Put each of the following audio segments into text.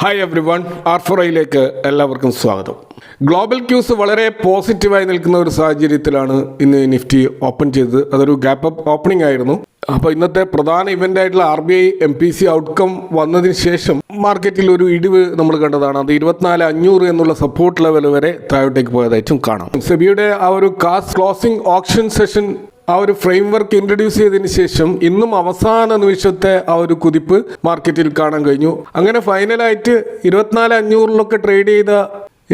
Hi every one, R4iലേക്ക് എല്ലാവർക്കും സ്വാഗതം. Global quiz വളരെ പോസിറ്റീവായി നിൽക്കുന്ന ഒരു സാഹചര്യത്തിലാണ് ഇന്ന് നിഫ്റ്റി ഓപ്പൺ ചെയ്തത്. അതൊരു ഗ്യാപ്പ് അപ്പ് ഓപ്പണിംഗ് ആയിരുന്നു. അപ്പോൾ ഇന്നത്തെ പ്രധാന ഇവൻ്റ് ആയിട്ടുള്ള RBI MPC ഔട്ട്കം വന്നതിന് ശേഷം മാർക്കറ്റിൽ ഒരു ഇടിവ് നമ്മൾ കണ്ടതാണ്. അത് 24,500 എന്നുള്ള സപ്പോർട്ട് ലെവൽ വരെ താഴോട്ടേക്ക് പോയതായിട്ടും കാണാം. സെബിയുടെ ആ ഒരു കാസ്റ്റ് ക്ലോസിംഗ് ഓപ്ഷൻ സെഷൻ ആ ഒരു ഫ്രെയിം വർക്ക് ഇൻട്രൊഡ്യൂസ് ചെയ്തതിന് ശേഷം ഇന്നും അവസാന നിമിഷത്തെ ആ ഒരു കുതിപ്പ് മാർക്കറ്റിൽ കാണാൻ കഴിഞ്ഞു. അങ്ങനെ ഫൈനലായിട്ട് 24,500 ട്രേഡ് ചെയ്ത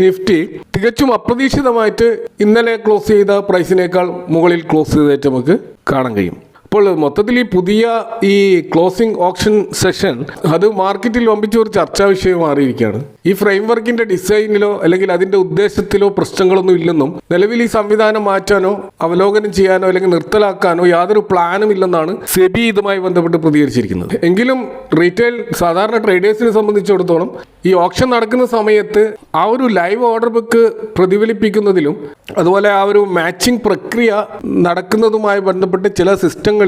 നിഫ്റ്റി തികച്ചും അപ്രതീക്ഷിതമായിട്ട് ഇന്നലെ ക്ലോസ് ചെയ്ത പ്രൈസിനേക്കാൾ മുകളിൽ ക്ലോസ് ചെയ്തതായിട്ട് നമുക്ക് കാണാൻ കഴിയും. അപ്പോൾ മൊത്തത്തിൽ ഈ പുതിയ ഈ ക്ലോസിംഗ് ഓപ്ഷൻ സെഷൻ അത് മാർക്കറ്റിൽ വമ്പിച്ച ഒരു ചർച്ചാ വിഷയം മാറിയിരിക്കുകയാണ്. ഈ ഫ്രെയിം വർക്കിന്റെ ഡിസൈനിലോ അല്ലെങ്കിൽ അതിന്റെ ഉദ്ദേശത്തിലോ പ്രശ്നങ്ങളൊന്നും ഇല്ലെന്നും നിലവിൽ ഈ സംവിധാനം മാറ്റാനോ അവലോകനം ചെയ്യാനോ അല്ലെങ്കിൽ നിർത്തലാക്കാനോ യാതൊരു പ്ലാനും ഇല്ലെന്നാണ് സെബി ഇതുമായി ബന്ധപ്പെട്ട് പ്രതികരിച്ചിരിക്കുന്നത്. എങ്കിലും റീറ്റെയിൽ സാധാരണ ട്രേഡേഴ്സിനെ സംബന്ധിച്ചിടത്തോളം ഈ ഓപ്ഷൻ നടക്കുന്ന സമയത്ത് ആ ഒരു ലൈവ് ഓർഡർ ബുക്ക് പ്രതിഫലിപ്പിക്കുന്നതിലും അതുപോലെ ആ ഒരു മാച്ചിങ് പ്രക്രിയ നടക്കുന്നതുമായി ബന്ധപ്പെട്ട് ചില സിസ്റ്റങ്ങളിൽ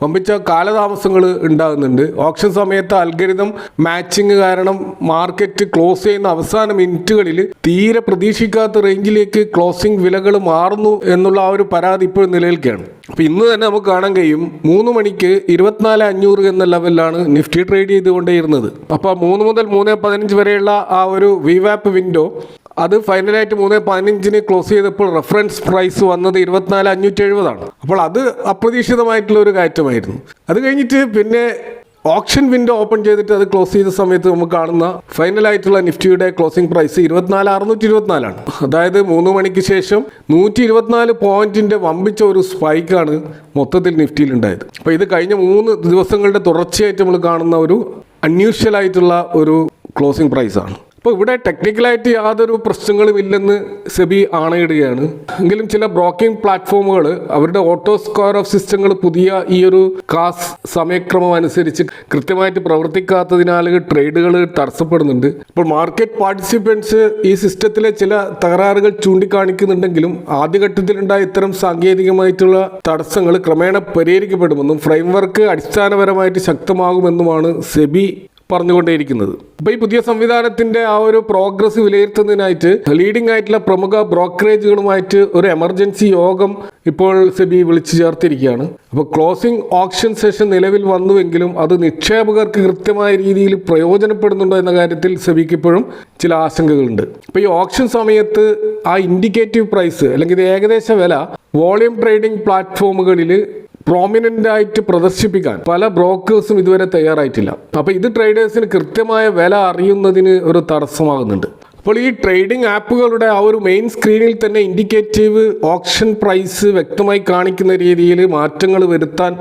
വമ്പിച്ച കാലതാമസങ്ങൾ ഉണ്ടാകുന്നുണ്ട്. ഓപ്ഷൻ സമയത്ത് അൽഗരിതം മാച്ചിങ് കാരണം മാർക്കറ്റ് ക്ലോസ് ചെയ്യുന്ന അവസാന മിനിറ്റുകളിൽ തീരെ പ്രതീക്ഷിക്കാത്ത റേഞ്ചിലേക്ക് ക്ലോസിംഗ് വിലകൾ മാറുന്നു എന്നുള്ള ആ ഒരു പരാതി ഇപ്പോൾ നിലനിൽക്കുകയാണ്. അപ്പോൾ ഇന്ന് തന്നെ നമുക്ക് കാണാൻ കഴിയും 3 മണിക്ക് 24,500 എന്ന ലെവലിലാണ് നിഫ്റ്റി ട്രേഡ് ചെയ്തുകൊണ്ടേയിരുന്നത്. അപ്പോൾ 3 മുതൽ 3:15 വരെയുള്ള ആ ഒരു VWAP വിൻഡോ അത് ഫൈനലായിട്ട് 3:15 ക്ലോസ് ചെയ്തപ്പോൾ റെഫറൻസ് പ്രൈസ് വന്നത് 24,570 അപ്പോൾ അത് അപ്രതീക്ഷിതമായിട്ടുള്ള ഒരു കയറ്റമായിരുന്നു. അത് കഴിഞ്ഞിട്ട് പിന്നെ ഓപ്ഷൻ വിൻഡോ ഓപ്പൺ ചെയ്തിട്ട് അത് ക്ലോസ് ചെയ്ത സമയത്ത് നമുക്ക് കാണുന്ന ഫൈനലായിട്ടുള്ള നിഫ്റ്റിയുടെ ക്ലോസിംഗ് പ്രൈസ് 24,624 അതായത് 3 മണിക്ക് ശേഷം 124 പോയിന്റിന്റെ വമ്പിച്ച ഒരു സ്പൈക്കാണ് മൊത്തത്തിൽ നിഫ്റ്റിയിൽ ഉണ്ടായത്. അപ്പോൾ ഇത് കഴിഞ്ഞ 3 ദിവസങ്ങളുടെ തുടർച്ചയായിട്ട് നമ്മൾ കാണുന്ന ഒരു അൺയൂഷ്വൽ ആയിട്ടുള്ള ഒരു ക്ലോസിംഗ് പ്രൈസാണ്. അപ്പോൾ ഇവിടെ ടെക്നിക്കലായിട്ട് യാതൊരു പ്രശ്നങ്ങളും ഇല്ലെന്ന് സെബി ആണയിടുകയാണ്. എങ്കിലും ചില ബ്രോക്കിംഗ് പ്ലാറ്റ്ഫോമുകൾ അവരുടെ ഓട്ടോ സ്ക്വയർ ഓഫ് സിസ്റ്റങ്ങൾ പുതിയ ഈ ഒരു കാസ് സമയക്രമം അനുസരിച്ച് കൃത്യമായിട്ട് പ്രവർത്തിക്കാത്തതിനാൽ ട്രേഡുകൾ തടസ്സപ്പെടുന്നുണ്ട്. ഇപ്പോൾ മാർക്കറ്റ് പാർട്ടിസിപ്പൻസ് ഈ സിസ്റ്റത്തിലെ ചില തകരാറുകൾ ചൂണ്ടിക്കാണിക്കുന്നുണ്ടെങ്കിലും ആദ്യഘട്ടത്തിലുണ്ടായ ഇത്തരം സാങ്കേതികമായിട്ടുള്ള തടസ്സങ്ങൾ ക്രമേണ പരിഹരിക്കപ്പെടുമെന്നും ഫ്രെയിം വർക്ക് അടിസ്ഥാനപരമായിട്ട് ശക്തമാകുമെന്നുമാണ് സെബി പറഞ്ഞുകൊണ്ടേയിരിക്കുന്നത്. അപ്പോൾ ഈ പുതിയ സംവിധാനത്തിന്റെ ആ ഒരു പ്രോഗ്രസ് വിലയിരുത്തുന്നതിനായിട്ട് ലീഡിംഗ് ആയിട്ടുള്ള പ്രമുഖ ബ്രോക്കറേജുകളുമായിട്ട് ഒരു എമർജൻസി യോഗം ഇപ്പോൾ സെബി വിളിച്ചു ചേർത്തിരിക്കുകയാണ്. അപ്പോൾ ക്ലോസിംഗ് ഓപ്ഷൻ സെഷൻ നിലവിൽ വന്നുവെങ്കിലും അത് നിക്ഷേപകർക്ക് കൃത്യമായ രീതിയിൽ പ്രയോജനപ്പെടുന്നുണ്ടോ എന്ന കാര്യത്തിൽ സെബിക്ക് ഇപ്പോഴും ചില ആശങ്കകളുണ്ട്. അപ്പോൾ ഈ ഓപ്ഷൻ സമയത്ത് ആ ഇൻഡിക്കേറ്റീവ് പ്രൈസ് അല്ലെങ്കിൽ ഇത് ഏകദേശ വില വോളിയം ട്രേഡിംഗ് പ്ലാറ്റ്ഫോമുകളിൽ പ്രോമിനൻ്റ് ആയിട്ട് പ്രദർശിപ്പിക്കാൻ പല ബ്രോക്കേഴ്സും ഇതുവരെ തയ്യാറായിട്ടില്ല. അപ്പോൾ ഇത് ട്രേഡേഴ്സിന് കൃത്യമായ വില അറിയുന്നതിന് ഒരു തടസ്സമാകുന്നുണ്ട്. അപ്പോൾ ഈ ട്രേഡിംഗ് ആപ്പുകളുടെ ആ ഒരു മെയിൻ സ്ക്രീനിൽ തന്നെ ഇൻഡിക്കേറ്റീവ് ഓപ്ഷൻ പ്രൈസ് വ്യക്തമായി കാണിക്കുന്ന രീതിയിൽ മാറ്റങ്ങൾ വരുത്താൻ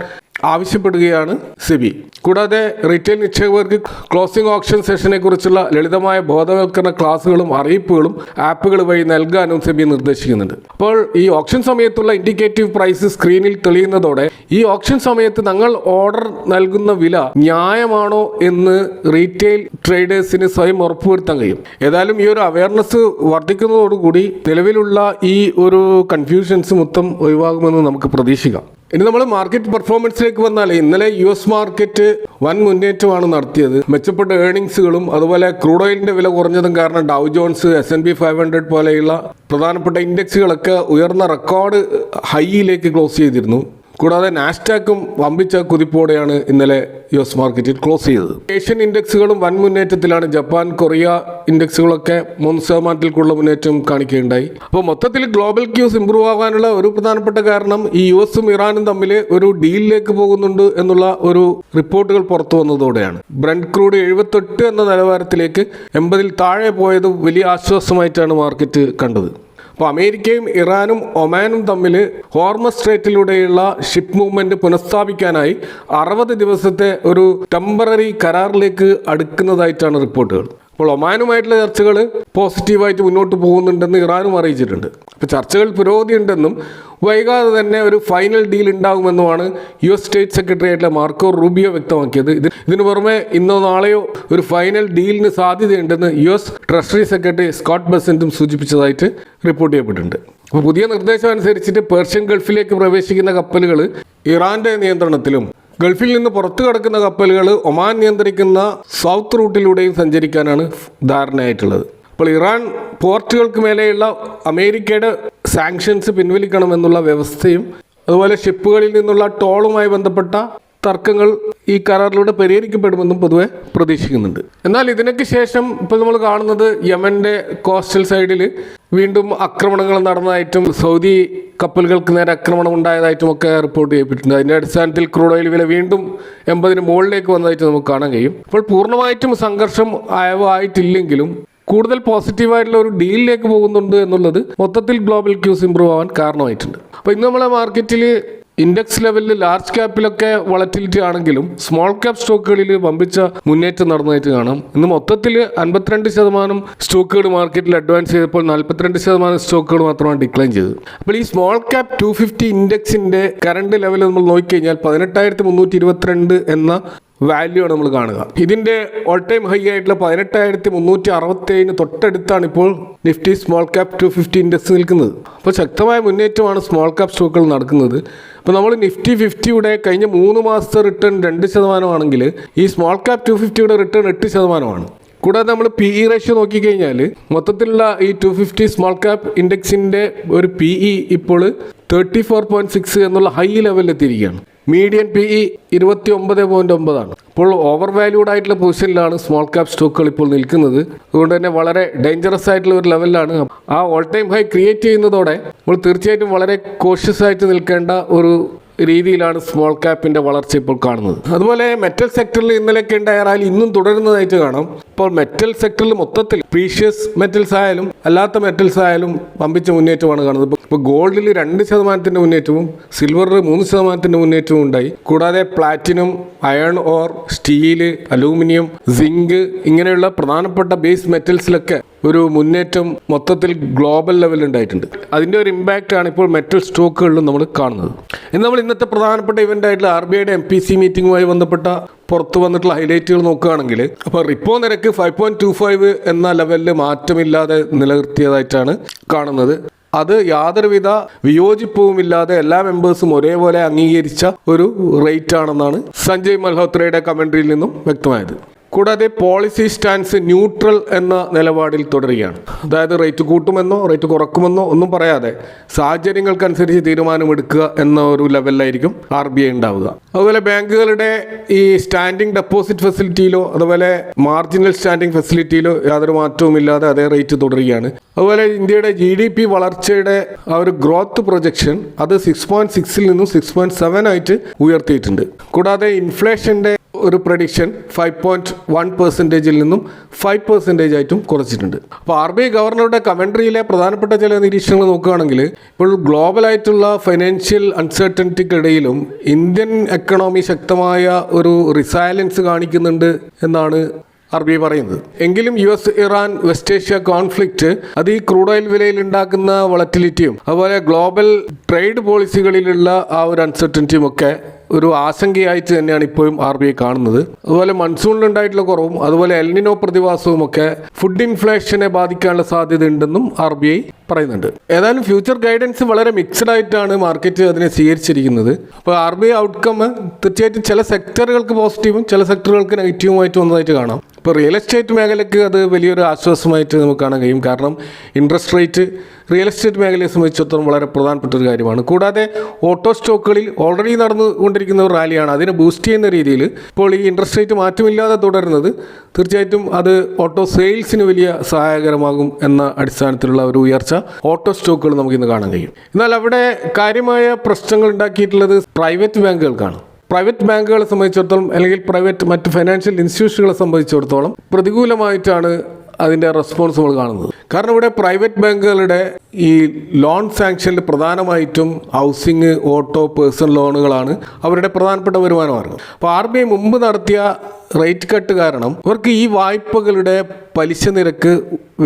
ആവശ്യപ്പെടുകയാണ് സെബി. കൂടാതെ റീറ്റെയിൽ നിക്ഷേപകർക്ക് ക്ലോസിംഗ് ഓപ്ഷൻ സെഷനെ കുറിച്ചുള്ള ലളിതമായ ബോധവൽക്കരണ ക്ലാസുകളും അറിയിപ്പുകളും ആപ്പുകൾ വഴി നൽകാനും സെബി നിർദ്ദേശിക്കുന്നുണ്ട്. അപ്പോൾ ഈ ഓപ്ഷൻ സമയത്തുള്ള ഇൻഡിക്കേറ്റീവ് പ്രൈസ് സ്ക്രീനിൽ തെളിയുന്നതോടെ ഈ ഓപ്ഷൻ സമയത്ത് ഞങ്ങൾ ഓർഡർ നൽകുന്ന വില ന്യായമാണോ എന്ന് റീറ്റെയിൽ ട്രേഡേഴ്സിന് സ്വയം ഉറപ്പുവരുത്താൻ കഴിയും. ഏതായാലും ഈ ഒരു അവയർനെസ് വർദ്ധിക്കുന്നതോടുകൂടി നിലവിലുള്ള ഈ ഒരു കൺഫ്യൂഷൻസ് മൊത്തം ഒഴിവാകുമെന്ന് നമുക്ക് പ്രതീക്ഷിക്കാം. ഇനി നമ്മൾ മാർക്കറ്റ് പെർഫോമൻസിലേക്ക് വന്നാൽ ഇന്നലെ US മാർക്കറ്റ് വൻ മുന്നേറ്റമാണ് നടത്തിയത്. മെച്ചപ്പെട്ട ഏർണിങ്സുകളും അതുപോലെ ക്രൂഡ് ഓയിലിന്റെ വില കുറഞ്ഞതും കാരണം ഡൗ ജോൺസ് S&P 500 പോലെയുള്ള പ്രധാനപ്പെട്ട ഇൻഡെക്സുകളൊക്കെ ഉയർന്ന റെക്കോർഡ് ഹൈയിലേക്ക് ക്ലോസ് ചെയ്തിരുന്നു. കൂടാതെ നാസ്ഡാക്കും വമ്പിച്ച കുതിപ്പോടെയാണ് ഇന്നലെ US മാർക്കറ്റിൽ ക്ലോസ് ചെയ്തത്. ഏഷ്യൻ ഇൻഡെക്സുകളും വൻ മുന്നേറ്റത്തിലാണ്. ജപ്പാൻ, കൊറിയ ഇൻഡെക്സുകളൊക്കെ 3% മുന്നേറ്റം കാണിക്കുകയുണ്ടായി. അപ്പോൾ മൊത്തത്തിൽ ഗ്ലോബൽ ക്യൂസ് ഇംപ്രൂവ് ആകാനുള്ള ഒരു പ്രധാനപ്പെട്ട കാരണം ഈ US-ഉം ഇറാനും തമ്മിൽ ഒരു ഡീലിലേക്ക് പോകുന്നുണ്ട് എന്നുള്ള ഒരു റിപ്പോർട്ടുകൾ പുറത്തു വന്നതോടെയാണ്. ബ്രന്റ് ക്രൂഡ് 78 എന്ന നിലവാരത്തിലേക്ക് 80-ൽ താഴെ പോയത് വലിയ ആശ്വാസമായിട്ടാണ് മാർക്കറ്റ് കണ്ടത്. അപ്പോൾ അമേരിക്കയും ഇറാനും ഒമാനും തമ്മിൽ ഹോർമസ് സ്ട്രേറ്റിലൂടെയുള്ള ഷിപ്പ് മൂവ്മെന്റ് പുനഃസ്ഥാപിക്കാനായി 60 ദിവസത്തെ ഒരു ടെമ്പററി കരാറിലേക്ക് അടുക്കുന്നതായിട്ടാണ് റിപ്പോർട്ടുകൾ. അപ്പോൾ ഒമാനുമായിട്ടുള്ള ചർച്ചകൾ പോസിറ്റീവായിട്ട് മുന്നോട്ട് പോകുന്നുണ്ടെന്ന് ഇറാനും അറിയിച്ചിട്ടുണ്ട്. അപ്പോൾ ചർച്ചകൾ പുരോഗതിയുണ്ടെന്നും വൈകാതെ തന്നെ ഒരു ഫൈനൽ ഡീൽ ഉണ്ടാകുമെന്നുമാണ് US സ്റ്റേറ്റ് സെക്രട്ടറി ആയിട്ടുള്ള മാർക്കോ റൂബിയോ വ്യക്തമാക്കിയത്. ഇതിനു പുറമെ ഇന്നോ നാളെയോ ഒരു ഫൈനൽ ഡീലിന് സാധ്യതയുണ്ടെന്ന് US ട്രഷറി സെക്രട്ടറി സ്കോട്ട് ബെസന്റും സൂചിപ്പിച്ചതായിട്ട് റിപ്പോർട്ട് ചെയ്യപ്പെട്ടിട്ടുണ്ട്. അപ്പോൾ പുതിയ നിർദ്ദേശം അനുസരിച്ചിട്ട് പേർഷ്യൻ ഗൾഫിലേക്ക് പ്രവേശിക്കുന്ന കപ്പലുകൾ ഇറാന്റെ നിയന്ത്രണത്തിലും ഗൾഫിൽ നിന്ന് പുറത്തു കടക്കുന്ന കപ്പലുകൾ ഒമാൻ നിയന്ത്രിക്കുന്ന സൗത്ത് റൂട്ടിലൂടെയും സഞ്ചരിക്കാനാണ് ധാരണയായിട്ടുള്ളത്. അപ്പോൾ ഇറാൻ പോർട്ടുകൾക്ക് മേലെയുള്ള അമേരിക്കയുടെ സാങ്ഷൻസ് പിൻവലിക്കണമെന്നുള്ള വ്യവസ്ഥയും അതുപോലെ ഷിപ്പുകളിൽ നിന്നുള്ള ടോളുമായി ബന്ധപ്പെട്ട തർക്കങ്ങൾ ഈ കരാറിലൂടെ പരിഹരിക്കപ്പെടുമെന്നും പൊതുവെ പ്രതീക്ഷിക്കുന്നുണ്ട്. എന്നാൽ ഇതിനൊക്കെ ശേഷം ഇപ്പോൾ നമ്മൾ കാണുന്നത് യമൻ്റെ കോസ്റ്റൽ സൈഡിൽ വീണ്ടും ആക്രമണങ്ങൾ നടന്നതായിട്ടും സൗദി കപ്പലുകൾക്ക് നേരെ ആക്രമണം ഉണ്ടായതായിട്ടും ഒക്കെ റിപ്പോർട്ട് ചെയ്യപ്പെട്ടിട്ടുണ്ട്. അതിൻ്റെ അടിസ്ഥാനത്തിൽ ക്രൂഡ് ഓയിൽ വില വീണ്ടും 80 മുകളിലേക്ക് വന്നതായിട്ട് നമുക്ക് കാണാൻ കഴിയും. അപ്പോൾ പൂർണ്ണമായിട്ടും സംഘർഷം ആയിട്ടില്ലെങ്കിലും കൂടുതൽ പോസിറ്റീവായിട്ടുള്ള ഒരു ഡീലിലേക്ക് പോകുന്നുണ്ട് എന്നുള്ളത് മൊത്തത്തിൽ ഗ്ലോബൽ ക്യൂസ് ഇമ്പ്രൂവ് ആവാൻ കാരണമായിട്ടുണ്ട്. അപ്പോൾ ഇന്ന് നമ്മളെ മാർക്കറ്റിൽ ഇൻഡെക്സ് ലെവലിൽ ലാർജ് ക്യാപ്പിലൊക്കെ വളറ്റിലിറ്റി ആണെങ്കിലും സ്മോൾ ക്യാപ് സ്റ്റോക്കുകളിൽ വമ്പിച്ച മുന്നേറ്റം നടന്നതായിട്ട് കാണാം. ഇന്ന് മൊത്തത്തിൽ 52% സ്റ്റോക്കുകൾ മാർക്കറ്റിൽ അഡ്വാൻസ് ചെയ്തപ്പോൾ 42% സ്റ്റോക്കുകൾ മാത്രമാണ് ഡിക്ലൈൻ ചെയ്തത്. അപ്പോൾ ഈ സ്മോൾ ക്യാപ് 250 ഇൻഡെക്സിൻ്റെ കറണ്ട് ലെവൽ നമ്മൾ നോക്കിക്കഴിഞ്ഞാൽ 18,322 എന്ന വാല്യൂ ആണ് നമ്മൾ കാണുക. ഇതിൻ്റെ ഓൾ ടൈം ഹൈ ആയിട്ടുള്ള 18,367 തൊട്ടടുത്താണ് ഇപ്പോൾ നിഫ്റ്റി സ്മോൾ ക്യാപ് 250 ഇൻഡെക്സ് നിൽക്കുന്നത്. അപ്പോൾ ശക്തമായ മുന്നേറ്റമാണ് സ്മോൾ ക്യാപ് സ്റ്റോക്കുകൾ നടക്കുന്നത്. അപ്പോൾ നമ്മൾ നിഫ്റ്റി 50യുടെ കഴിഞ്ഞ 3 മാസത്തെ റിട്ടേൺ 2% ആണെങ്കിൽ ഈ സ്മോൾ ക്യാപ് 250യുടെ റിട്ടേൺ 8%. കൂടാതെ നമ്മൾ PE റേഷ്യോ നോക്കിക്കഴിഞ്ഞാൽ മൊത്തത്തിലുള്ള ഈ 250 സ്മോൾ ക്യാപ് ഇൻഡെക്സിൻ്റെ ഒരു PE ഇപ്പോൾ 34.6 എന്നുള്ള ഹൈ ലെവലിൽ എത്തിയിരിക്കുകയാണ്. മീഡിയൻ PE 29.9 അപ്പോൾ ഓവർ വാല്യൂഡ് ആയിട്ടുള്ള പൊസിഷനിലാണ് സ്മോൾ ക്യാപ് സ്റ്റോക്കുകൾ ഇപ്പോൾ നിൽക്കുന്നത്. അതുകൊണ്ട് തന്നെ വളരെ ഡേഞ്ചറസ് ആയിട്ടുള്ള ഒരു ലെവലിലാണ്. ആ ഓൾ ടൈം ഹൈ ക്രിയേറ്റ് ചെയ്യുന്നതോടെ നമ്മൾ തീർച്ചയായിട്ടും വളരെ കോഷ്യസ് ആയിട്ട് നിൽക്കേണ്ട ഒരു രീതിയിലാണ് സ്മോൾ ക്യാപ്പിൻ്റെ വളർച്ച ഇപ്പോൾ കാണുന്നത്. അതുപോലെ മെറ്റൽ സെക്ടറിൽ ഇന്നലെയൊക്കെ ഉണ്ടായ റാലി ഇന്നും തുടരുന്നതായിട്ട് കാണാം. ഇപ്പോൾ മെറ്റൽ സെക്ടറിൽ മൊത്തത്തിൽ പ്രീഷ്യസ് മെറ്റൽസ് ആയാലും അല്ലാത്ത മെറ്റൽസ് ആയാലും വമ്പിച്ച മുന്നേറ്റമാണ് കാണുന്നത്. ഇപ്പോൾ ഗോൾഡിൽ 2% മുന്നേറ്റവും സിൽവറിൽ 3% മുന്നേറ്റവും ഉണ്ടായി. കൂടാതെ platinum, iron ore, steel, aluminium, zinc ഇങ്ങനെയുള്ള പ്രധാനപ്പെട്ട ബേസ് മെറ്റൽസിലൊക്കെ ഒരു മുന്നേറ്റം മൊത്തത്തിൽ ഗ്ലോബൽ ലെവലിൽ ഉണ്ടായിട്ടുണ്ട്. അതിൻ്റെ ഒരു ഇമ്പാക്റ്റ് ആണ് ഇപ്പോൾ മെറ്റൽ സ്റ്റോക്കുകളിലും നമ്മൾ കാണുന്നത്. ഇന്ന് നമ്മൾ ഇന്നത്തെ പ്രധാനപ്പെട്ട ഇവൻ്റ് ആയിട്ടുള്ള RBIയുടെ MPC മീറ്റിംഗുമായി ബന്ധപ്പെട്ട പുറത്തു വന്നിട്ടുള്ള ഹൈലൈറ്റുകൾ നോക്കുകയാണെങ്കിൽ അപ്പോൾ റിപ്പോ നിരക്ക് 5.25 എന്ന ലെവലിൽ മാറ്റമില്ലാതെ നിലനിർത്തിയതായിട്ടാണ് കാണുന്നത്. അത് യാതൊരുവിധ വിയോജിപ്പുമില്ലാതെ എല്ലാ മെമ്പേഴ്സും ഒരേപോലെ അംഗീകരിച്ച ഒരു റേറ്റ് ആണെന്നാണ് സഞ്ജയ് മൽഹോത്രയുടെ കമൻട്രിയിൽ നിന്നും വ്യക്തമായത്. കൂടാതെ പോളിസി സ്റ്റാൻസ് ന്യൂട്രൽ എന്ന നിലപാടിൽ തുടരുകയാണ്. അതായത് റേറ്റ് കൂട്ടുമെന്നോ റേറ്റ് കുറക്കുമെന്നോ ഒന്നും പറയാതെ സാഹചര്യങ്ങൾക്കനുസരിച്ച് തീരുമാനമെടുക്കുക എന്ന ഒരു ലെവലിലായിരിക്കും RBI ഉണ്ടാവുക. അതുപോലെ ബാങ്കുകളുടെ ഈ സ്റ്റാൻഡിംഗ് ഡെപ്പോസിറ്റ് ഫെസിലിറ്റിയിലോ അതുപോലെ മാർജിനൽ സ്റ്റാൻഡിംഗ് ഫെസിലിറ്റിയിലോ യാതൊരു മാറ്റവുമില്ലാതെ അതേ റേറ്റ് തുടരുകയാണ്. അതുപോലെ ഇന്ത്യയുടെ GDP വളർച്ചയുടെ ആ ഒരു ഗ്രോത്ത് പ്രൊജക്ഷൻ അത് 6.6 നിന്നും 6.7 ആയിട്ട് ഉയർത്തിയിട്ടുണ്ട്. കൂടാതെ ഇൻഫ്ലേഷൻ്റെ ഒരു പ്രഡിക്ഷൻ 5.1% നിന്നും 5% ആയിട്ടും കുറച്ചിട്ടുണ്ട്. അപ്പോൾ RBI ഗവർണറുടെ കമൻട്രിയിലെ പ്രധാനപ്പെട്ട ചില നിരീക്ഷണങ്ങൾ നോക്കുകയാണെങ്കിൽ ഇപ്പോൾ ഗ്ലോബലായിട്ടുള്ള ഫൈനാൻഷ്യൽ അൺസർട്ടനിറ്റിക്കിടയിലും ഇന്ത്യൻ എക്കണോമി ശക്തമായ ഒരു റിസൈലൻസ് കാണിക്കുന്നുണ്ട് എന്നാണ് RBI പറയുന്നത്. എങ്കിലും US Iran west Asia conflict അത് ഈ ക്രൂഡ് ഓയിൽ വിലയിൽ ഉണ്ടാക്കുന്ന വളറ്റിലിറ്റിയും അതുപോലെ ഗ്ലോബൽ ട്രേഡ് പോളിസികളിലുള്ള ആ ഒരു അൺസർട്ടനിറ്റിയും ഒക്കെ ഒരു ആശങ്കയായിട്ട് തന്നെയാണ് ഇപ്പോഴും RBI കാണുന്നത്. അതുപോലെ മൺസൂണിലുണ്ടായിട്ടുള്ള കുറവും അതുപോലെ എൽനിനോ പ്രതിഭാസവും ഒക്കെ ഫുഡ് ഇൻഫ്ലേഷനെ ബാധിക്കാനുള്ള സാധ്യത ഉണ്ടെന്നും RBI പറയുന്നുണ്ട്. ഏതായാലും ഫ്യൂച്ചർ ഗൈഡൻസ് വളരെ മിക്സഡ് ആയിട്ടാണ് മാർക്കറ്റ് അതിനെ സ്വീകരിച്ചിരിക്കുന്നത്. അപ്പോൾ RBI ഔട്ട്കം തീർച്ചയായിട്ടും ചില സെക്ടറുകൾക്ക് പോസിറ്റീവും ചില സെക്ടറുകൾക്ക് നെഗറ്റീവുമായിട്ട് വന്നതായിട്ട് കാണാം. ഇപ്പോൾ റിയൽ എസ്റ്റേറ്റ് മേഖലയ്ക്ക് അത് വലിയൊരു ആശ്വാസമായിട്ട് നമുക്ക് കാണാൻ കഴിയും. കാരണം ഇൻട്രസ്റ്റ് റേറ്റ് റിയൽ എസ്റ്റേറ്റ് മേഖലയെ സംബന്ധിച്ചിടത്തോളം വളരെ പ്രധാനപ്പെട്ട ഒരു കാര്യമാണ്. കൂടാതെ ഓട്ടോ സ്റ്റോക്കുകളിൽ ഓൾറെഡി നടന്നുകൊണ്ടിരിക്കുന്ന ഒരു റാലിയാണ്. അതിനെ ബൂസ്റ്റ് ചെയ്യുന്ന രീതിയിൽ ഇപ്പോൾ ഈ ഇൻട്രസ്റ്റ് റേറ്റ് മാറ്റമില്ലാതെ തുടരുന്നത് തീർച്ചയായിട്ടും അത് ഓട്ടോ സെയിൽസിന് വലിയ സഹായകരമാകും എന്ന അടിസ്ഥാനത്തിലുള്ള ഒരു ഉയർച്ച ഓട്ടോ സ്റ്റോക്കുകൾ നമുക്കിന്ന് കാണാൻ കഴിയും. എന്നാൽ അവിടെ കാര്യമായ പ്രശ്നങ്ങൾ ഉണ്ടാക്കിയിട്ടുള്ളത് പ്രൈവറ്റ് ബാങ്കുകൾക്കാണ്. പ്രൈവറ്റ് ബാങ്കുകളെ സംബന്ധിച്ചിടത്തോളം അല്ലെങ്കിൽ മറ്റ് ഫൈനാൻഷ്യൽ ഇൻസ്റ്റിറ്റ്യൂഷനുകളെ സംബന്ധിച്ചിടത്തോളം പ്രതികൂലമായിട്ടാണ് അതിൻ്റെ റെസ്പോൺസ് നമ്മൾ കാണുന്നത്. കാരണം ഇവിടെ പ്രൈവറ്റ് ബാങ്കുകളുടെ ഈ ലോൺ സാങ്ഷനിൽ പ്രധാനമായിട്ടും ഹൗസിങ്, ഓട്ടോ, പേഴ്സണൽ ലോണുകളാണ് അവരുടെ പ്രധാനപ്പെട്ട വരുമാന മാർഗം. അപ്പോൾ RBI മുമ്പ് നടത്തിയ റേറ്റ് കട്ട് കാരണം അവർക്ക് ഈ വായ്പകളുടെ പലിശ നിരക്ക്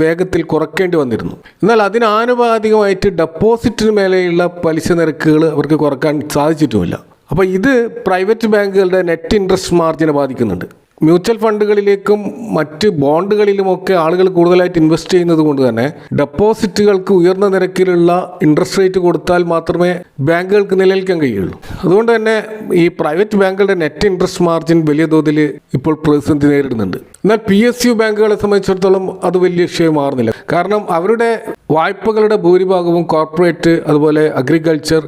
വേഗത്തിൽ കുറയ്ക്കേണ്ടി വന്നിരുന്നു. എന്നാൽ അതിനാനുപാതികമായിട്ട് ഡെപ്പോസിറ്റിന് മേലെയുള്ള പലിശ നിരക്കുകൾ അവർക്ക് കുറക്കാൻ സാധിച്ചിട്ടുമില്ല. അപ്പോൾ ഇത് പ്രൈവറ്റ് ബാങ്കുകളുടെ നെറ്റ് ഇൻട്രസ്റ്റ് മാർജിനെ ബാധിക്കുന്നുണ്ട്. മ്യൂച്വൽ ഫണ്ടുകളിലേക്കും മറ്റ് ബോണ്ടുകളിലുമൊക്കെ ആളുകൾ കൂടുതലായിട്ട് ഇൻവെസ്റ്റ് ചെയ്യുന്നത് കൊണ്ട് തന്നെ ഡെപ്പോസിറ്റുകൾക്ക് ഉയർന്ന നിരക്കിലുള്ള ഇൻട്രസ്റ്റ് റേറ്റ് കൊടുത്താൽ മാത്രമേ ബാങ്കുകൾക്ക് നിലനിൽക്കാൻ കഴിയുള്ളൂ. അതുകൊണ്ട് തന്നെ ഈ പ്രൈവറ്റ് ബാങ്കുകളുടെ നെറ്റ് ഇൻട്രസ്റ്റ് മാർജിൻ വലിയ തോതിൽ ഇപ്പോൾ പ്രതിസന്ധി നേരിടുന്നുണ്ട്. എന്നാൽ PSU ബാങ്കുകളെ സംബന്ധിച്ചിടത്തോളം അത് വലിയ വിഷയം മാറുന്നില്ല. കാരണം അവരുടെ വായ്പകളുടെ ഭൂരിഭാഗവും കോർപ്പറേറ്റ്, അതുപോലെ അഗ്രികൾച്ചർ,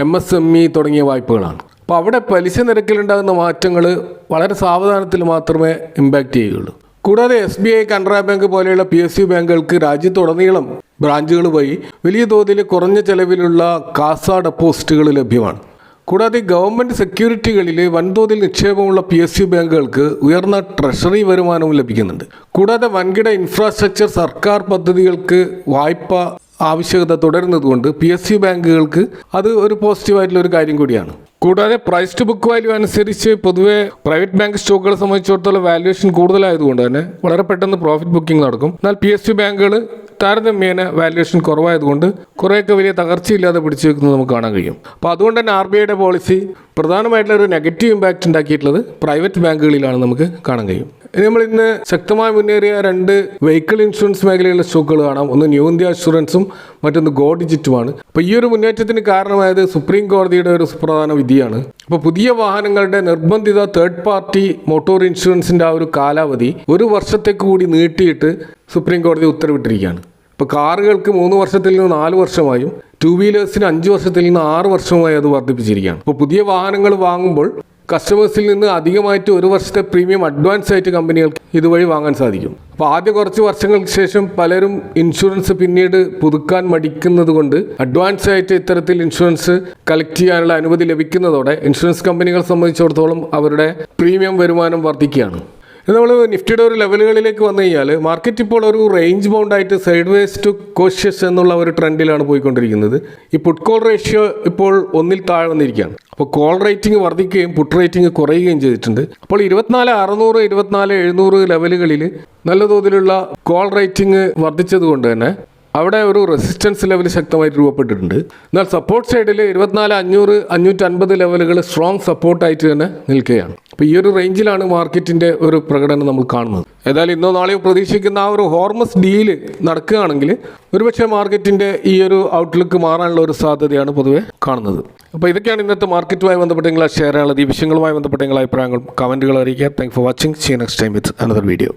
MSME തുടങ്ങിയ വായ്പകളാണ്. അപ്പോൾ അവിടെ പലിശ നിരക്കിലുണ്ടാകുന്ന മാറ്റങ്ങൾ വളരെ സാവധാനത്തിൽ മാത്രമേ ഇമ്പാക്റ്റ് ചെയ്യുകയുള്ളൂ. കൂടാതെ SBI, കാനറ ബാങ്ക് പോലെയുള്ള PSU ബാങ്കുകൾക്ക് രാജ്യത്തുടനീളം ബ്രാഞ്ചുകൾ വഴി വലിയ തോതിൽ കുറഞ്ഞ ചെലവിലുള്ള കാസ ഡെപ്പോസിറ്റുകൾ ലഭ്യമാണ്. കൂടാതെ ഗവൺമെൻറ് സെക്യൂരിറ്റികളിൽ വൻതോതിൽ നിക്ഷേപമുള്ള PSU ബാങ്കുകൾക്ക് ഉയർന്ന ട്രഷറി വരുമാനവും ലഭിക്കുന്നുണ്ട്. കൂടാതെ വൻകിട ഇൻഫ്രാസ്ട്രക്ചർ സർക്കാർ പദ്ധതികൾക്ക് വായ്പ ആവശ്യകത തുടരുന്നതുകൊണ്ട് PSU ബാങ്കുകൾക്ക് അത് ഒരു പോസിറ്റീവായിട്ടുള്ള ഒരു കാര്യം കൂടിയാണ്. കൂടാതെ പ്രൈസ് ടു ബുക്ക് വാല്യൂ അനുസരിച്ച് പൊതുവെ പ്രൈവറ്റ് ബാങ്ക് സ്റ്റോക്കുകളെ സംബന്ധിച്ചിടത്തോളം വാല്യുവേഷൻ കൂടുതലായതുകൊണ്ട് തന്നെ വളരെ പെട്ടെന്ന് പ്രോഫിറ്റ് ബുക്കിംഗ് നടക്കും. എന്നാൽ PSU ബാങ്കുകൾ താരതമ്യേന വാല്യുവേഷൻ കുറവായതുകൊണ്ട് കുറേയൊക്കെ വലിയ തകർച്ചയില്ലാതെ പിടിച്ചു വെക്കുന്നത് നമുക്ക് കാണാൻ കഴിയും. അപ്പോൾ അതുകൊണ്ട് തന്നെ RBIയുടെ പോളിസി പ്രധാനമായിട്ടുള്ള ഒരു നെഗറ്റീവ് ഇമ്പാക്റ്റ് ഉണ്ടാക്കിയിട്ടുള്ളത് പ്രൈവറ്റ് ബാങ്കുകളിലാണ് നമുക്ക് കാണാൻ കഴിയും. ഇനി നമ്മൾ ഇന്ന് ശക്തമായി മുന്നേറിയ 2 വെഹിക്കിൾ ഇൻഷുറൻസ് മേഖലയിലുള്ള സ്റ്റോക്കുകൾ കാണാം. ഒന്ന് ന്യൂ ഇന്ത്യ അഷുറൻസും മറ്റൊന്ന് ഗോ ഡിജിറ്റുമാണ്. അപ്പോൾ ഈ ഒരു മുന്നേറ്റത്തിന് കാരണമായത് സുപ്രീം കോടതിയുടെ ഒരു സുപ്രധാന വിധിയാണ്. അപ്പോൾ പുതിയ വാഹനങ്ങളുടെ നിർബന്ധിത തേർഡ് പാർട്ടി മോട്ടോർ ഇൻഷുറൻസിൻ്റെ ആ ഒരു കാലാവധി 1 വർഷത്തേക്ക് കൂടി നീട്ടിയിട്ട് സുപ്രീം കോടതി ഉത്തരവിട്ടിരിക്കുകയാണ്. ഇപ്പോൾ കാറുകൾക്ക് 3 വർഷത്തിൽ നിന്ന് 4 വർഷമായും 2 വീലേഴ്സിന് 5 വർഷത്തിൽ നിന്ന് 6 വർഷമായി അത് വർദ്ധിപ്പിച്ചിരിക്കുകയാണ്. അപ്പോൾ പുതിയ വാഹനങ്ങൾ വാങ്ങുമ്പോൾ കസ്റ്റമേഴ്സിൽ നിന്ന് അധികമായിട്ട് 1 വർഷത്തെ പ്രീമിയം അഡ്വാൻസ് ആയിട്ട് കമ്പനികൾക്ക് ഇതുവഴി വാങ്ങാൻ സാധിക്കും. അപ്പോൾ ആദ്യ കുറച്ച് വർഷങ്ങൾക്ക് ശേഷം പലരും ഇൻഷുറൻസ് പിന്നീട് പുതുക്കാൻ മടിക്കുന്നത് കൊണ്ട് അഡ്വാൻസ് ആയിട്ട് ഇത്തരത്തിൽ ഇൻഷുറൻസ് കളക്ട് ചെയ്യാനുള്ള അനുമതി ലഭിക്കുന്നതോടെ ഇൻഷുറൻസ് കമ്പനികളെ സംബന്ധിച്ചിടത്തോളം അവരുടെ പ്രീമിയം വരുമാനം വർദ്ധിക്കുകയാണ്. നമ്മൾ നിഫ്റ്റിയുടെ ഒരു ലെവലുകളിലേക്ക് വന്നു കഴിഞ്ഞാൽ മാർക്കറ്റ് ഇപ്പോൾ ഒരു റേഞ്ച് ബൗണ്ടായിട്ട് സൈഡ് വേസ് ടു കോഷ്യസ് എന്നുള്ള ഒരു ട്രെൻഡിലാണ് പോയിക്കൊണ്ടിരിക്കുന്നത്. ഈ പുട്ട് കോൾ റേഷ്യോ ഇപ്പോൾ 1-ൽ താഴെ വന്നിരിക്കുകയാണ്. അപ്പോൾ കോൾ റേറ്റിംഗ് വർദ്ധിക്കുകയും പുട്ട് റേറ്റിംഗ് കുറയുകയും ചെയ്തിട്ടുണ്ട്. അപ്പോൾ 24,600, 24,700 ലെവലുകളിൽ നല്ല തോതിലുള്ള കോൾ റേറ്റിംഗ് വർദ്ധിച്ചതുകൊണ്ട് തന്നെ അവിടെ ഒരു റെസിസ്റ്റൻസ് ലെവൽ ശക്തമായിട്ട് രൂപപ്പെട്ടിട്ടുണ്ട്. എന്നാൽ സപ്പോർട്ട് സൈഡിൽ 24,500, 550 ലെവലുകൾ സ്ട്രോങ് സപ്പോർട്ടായിട്ട് തന്നെ നിൽക്കുകയാണ്. അപ്പോൾ ഈ ഒരു റേഞ്ചിലാണ് മാർക്കറ്റിൻ്റെ ഒരു പ്രകടനം നമ്മൾ കാണുന്നത്. ഏതായാലും ഇന്നോ നാളെയോ പ്രതീക്ഷിക്കുന്ന ആ ഒരു ഹോർമസ് ഡീല് നടക്കുകയാണെങ്കിൽ ഒരുപക്ഷെ മാർക്കറ്റിൻ്റെ ഈ ഒരു ഔട്ട്ലുക്ക് മാറാനുള്ള ഒരു സാധ്യതയാണ് പൊതുവെ കാണുന്നത്. അപ്പോൾ ഇതൊക്കെയാണ് ഇന്നത്തെ മാർക്കറ്റുമായി ബന്ധപ്പെട്ട നിങ്ങളെ ഷെയർ ചെയ്യാനുള്ളത്. ഈ വിഷയങ്ങളുമായി ബന്ധപ്പെട്ട നിങ്ങളുടെ അഭിപ്രായങ്ങളും കമൻറ്റുകൾ അറിയിക്കുക. Thank for watching. See you next time with another video.